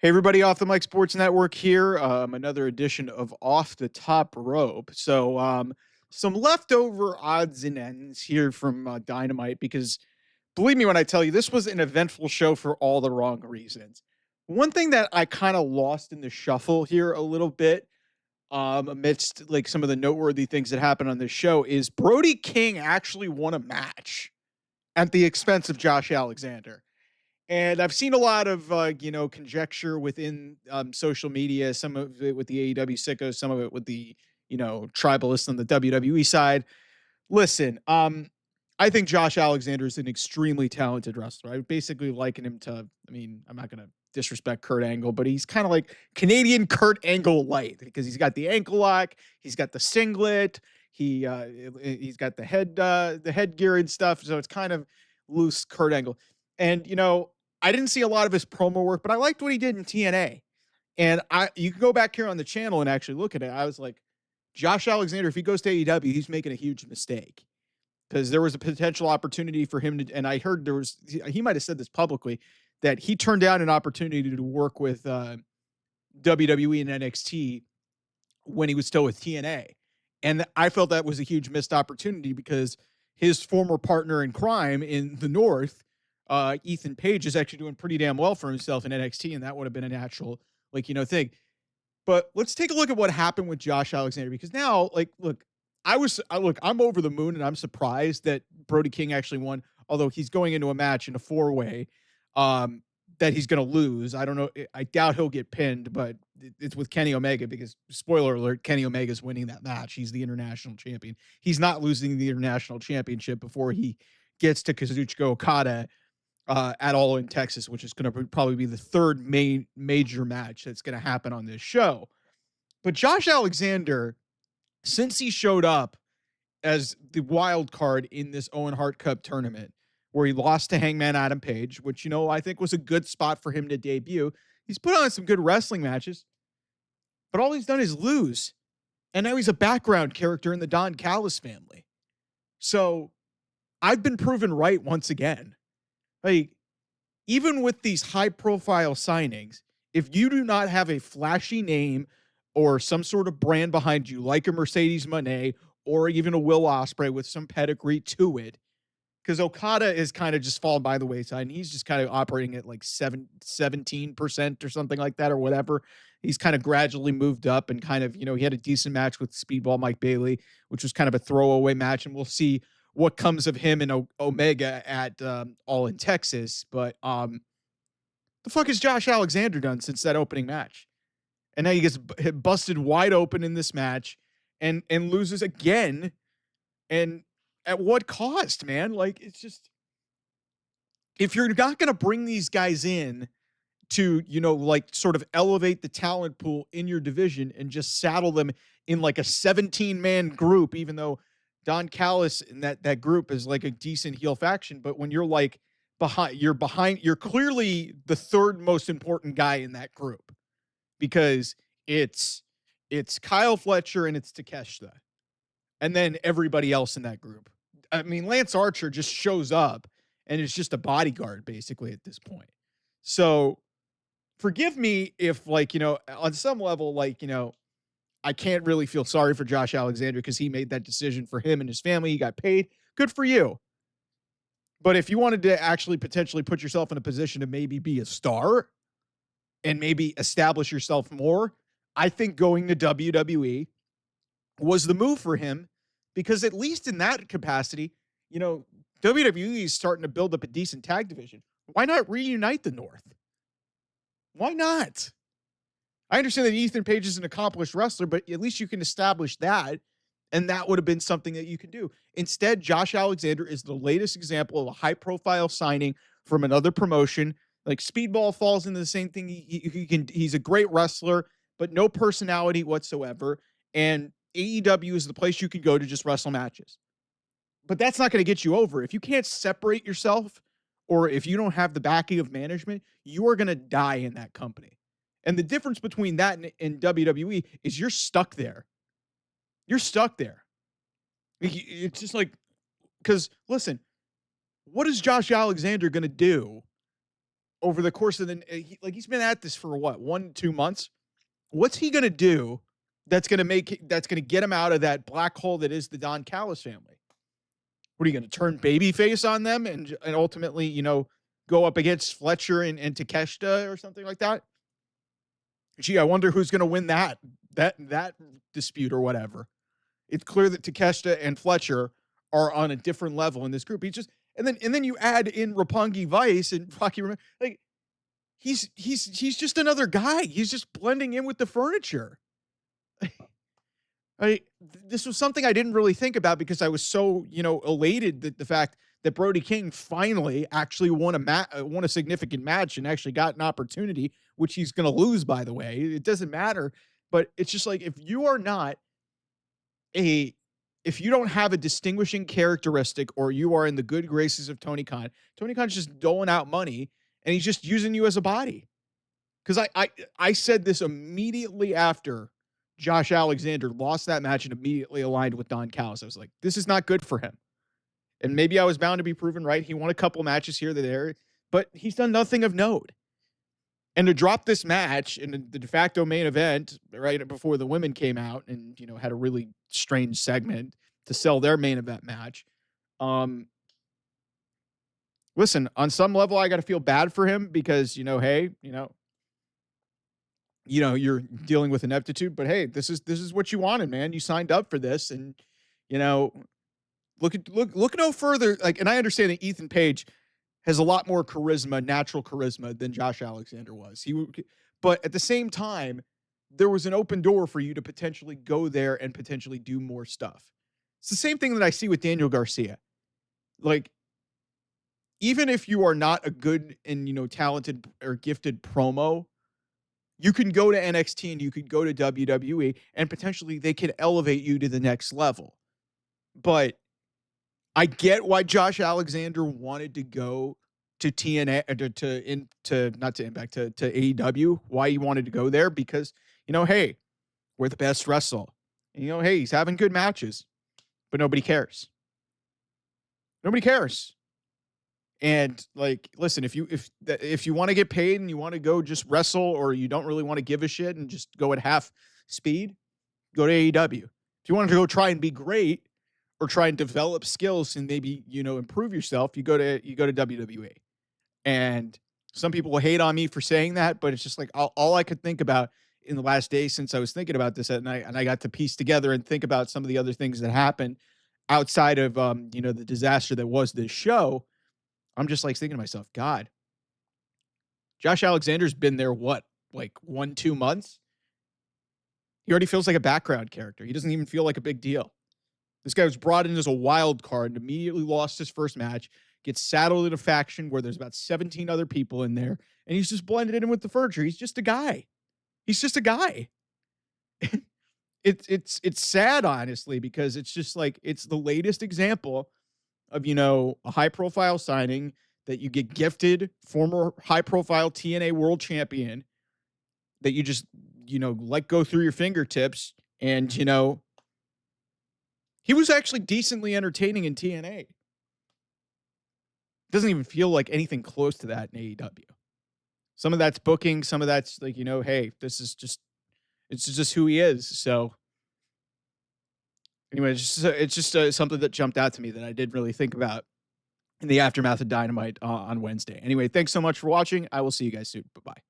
Hey, everybody, Off the Mic Sports Network here. Another edition of Off the Top Rope. Some leftover odds and ends here from Dynamite because believe me when I tell you, this was an eventful show for all the wrong reasons. One thing that I kind of lost in the shuffle here a little bit, amidst like some of the noteworthy things that happened on this show, is Brody King actually won a match at the expense of Josh Alexander. And I've seen a lot of, conjecture within social media, some of it with the AEW sickos, some of it with the, tribalists on the WWE side. Listen, I think Josh Alexander is an extremely talented wrestler. I basically liken him to, I'm not going to disrespect Kurt Angle, but he's kind of like Canadian Kurt Angle light because he's got the ankle lock, he's got the singlet, he's got the headgear and stuff. So it's kind of loose Kurt Angle. And, I didn't see a lot of his promo work, but I liked what he did in TNA. And you can go back here on the channel and actually look at it. I was like, Josh Alexander, if he goes to AEW, he's making a huge mistake because there was a potential opportunity for him to, and I heard he might have said this publicly, that he turned down an opportunity to work with WWE and NXT when he was still with TNA. And I felt that was a huge missed opportunity because his former partner in crime in the North, Ethan Page, is actually doing pretty damn well for himself in NXT, and that would have been a natural, thing. But let's take a look at what happened with Josh Alexander because now, I'm over the moon and I'm surprised that Brody King actually won, although he's going into a match in a four-way that he's going to lose. I don't know. I doubt he'll get pinned, but it's with Kenny Omega because, spoiler alert, Kenny Omega's winning that match. He's the international champion. He's not losing the international championship before he gets to Kazuchika Okada at All in Texas, which is going to probably be the third major match that's going to happen on this show. But Josh Alexander, since he showed up as the wild card in this Owen Hart Cup tournament, where he lost to Hangman Adam Page, which, I think was a good spot for him to debut. He's put on some good wrestling matches, but all he's done is lose. And now he's a background character in the Don Callis family. So I've been proven right once again. Like, even with these high-profile signings, if you do not have a flashy name or some sort of brand behind you, like a Mercedes Moné or even a Will Ospreay with some pedigree to it, because Okada is kind of just fallen by the wayside, and he's just kind of operating at like 17% or something like that or whatever. He's kind of gradually moved up and kind of, he had a decent match with Speedball Mike Bailey, which was kind of a throwaway match, and we'll see what comes of him and Omega at All in Texas. But the fuck has Josh Alexander done since that opening match? And now he gets busted wide open in this match and loses again. And at what cost, man? Like, it's just, if you're not going to bring these guys in to, sort of elevate the talent pool in your division and just saddle them in like a 17-man group, even though Don Callis in that group is like a decent heel faction. But when you're like you're clearly the third most important guy in that group because it's Kyle Fletcher and it's Takeshita. And then everybody else in that group. I mean, Lance Archer just shows up and is just a bodyguard basically at this point. So forgive me if on some level, I can't really feel sorry for Josh Alexander because he made that decision for him and his family. He got paid. Good for you. But if you wanted to actually potentially put yourself in a position to maybe be a star and maybe establish yourself more, I think going to WWE was the move for him because at least in that capacity, WWE is starting to build up a decent tag division. Why not reunite the North? Why not? I understand that Ethan Page is an accomplished wrestler, but at least you can establish that, and that would have been something that you can do. Instead, Josh Alexander is the latest example of a high-profile signing from another promotion. Like, Speedball falls into the same thing. He's a great wrestler, but no personality whatsoever, and AEW is the place you can go to just wrestle matches. But that's not going to get you over. If you can't separate yourself or if you don't have the backing of management, you are going to die in that company. And the difference between that and WWE is you're stuck there. You're stuck there. It's just like, because listen, what is Josh Alexander going to do over the course of he's been at this for what, 1, 2 months. What's he gonna do that's gonna get him out of that black hole that is the Don Callis family? What are you gonna turn babyface on them and ultimately, go up against Fletcher and Takeshita or something like that? Gee, I wonder who's gonna win that dispute or whatever. It's clear that Takeshita and Fletcher are on a different level in this group. He's just and then you add in Roppongi Vice and Rocky like he's just another guy. He's just blending in with the furniture. This was something I didn't really think about because I was so, elated that the fact that Brody King finally actually won a significant match and actually got an opportunity, which he's going to lose, by the way. It doesn't matter, but it's just like if you don't have a distinguishing characteristic or you are in the good graces of Tony Khan's just doling out money and he's just using you as a body. Because I said this immediately after Josh Alexander lost that match and immediately aligned with Don Callis. I was like, this is not good for him. And maybe I was bound to be proven right. He won a couple matches here or there, but he's done nothing of note. And to drop this match in the de facto main event right before the women came out and, had a really strange segment to sell their main event match. Listen, on some level, I got to feel bad for him because, hey, you're dealing with ineptitude, but hey, this is what you wanted, man. You signed up for this and, look no further. And I understand that Ethan Page has a lot more charisma, natural charisma than Josh Alexander was. But at the same time, there was an open door for you to potentially go there and potentially do more stuff. It's the same thing that I see with Daniel Garcia. Like, even if you are not a good and, talented or gifted promo, you can go to NXT and you could go to WWE and potentially they could elevate you to the next level. But I get why Josh Alexander wanted to go to TNA to AEW, why he wanted to go there because, hey, we're the best wrestle. And, hey, he's having good matches, but nobody cares. Nobody cares. And listen, if you want to get paid and you want to go just wrestle or you don't really want to give a shit and just go at half speed, go to AEW. If you want to go try and be great or try and develop skills and maybe, improve yourself, you go to WWE. And some people will hate on me for saying that, but it's just like all I could think about in the last day since I was thinking about this at night and I got to piece together and think about some of the other things that happened outside of, the disaster that was this show. I'm just thinking to myself, God, Josh Alexander's been there, 1-2 months? He already feels like a background character. He doesn't even feel like a big deal. This guy was brought in as a wild card and immediately lost his first match, gets saddled in a faction where there's about 17 other people in there, and he's just blended in with the furniture. He's just a guy. He's just a guy. It's sad, honestly, because it's just it's the latest example of, a high-profile signing that you get gifted, former high-profile TNA world champion that you just, let go through your fingertips. And, he was actually decently entertaining in TNA. Doesn't even feel like anything close to that in AEW. Some of that's booking. Some of that's hey, it's just who he is. So anyway, it's just something that jumped out to me that I didn't really think about in the aftermath of Dynamite on Wednesday. Anyway, thanks so much for watching. I will see you guys soon. Bye-bye.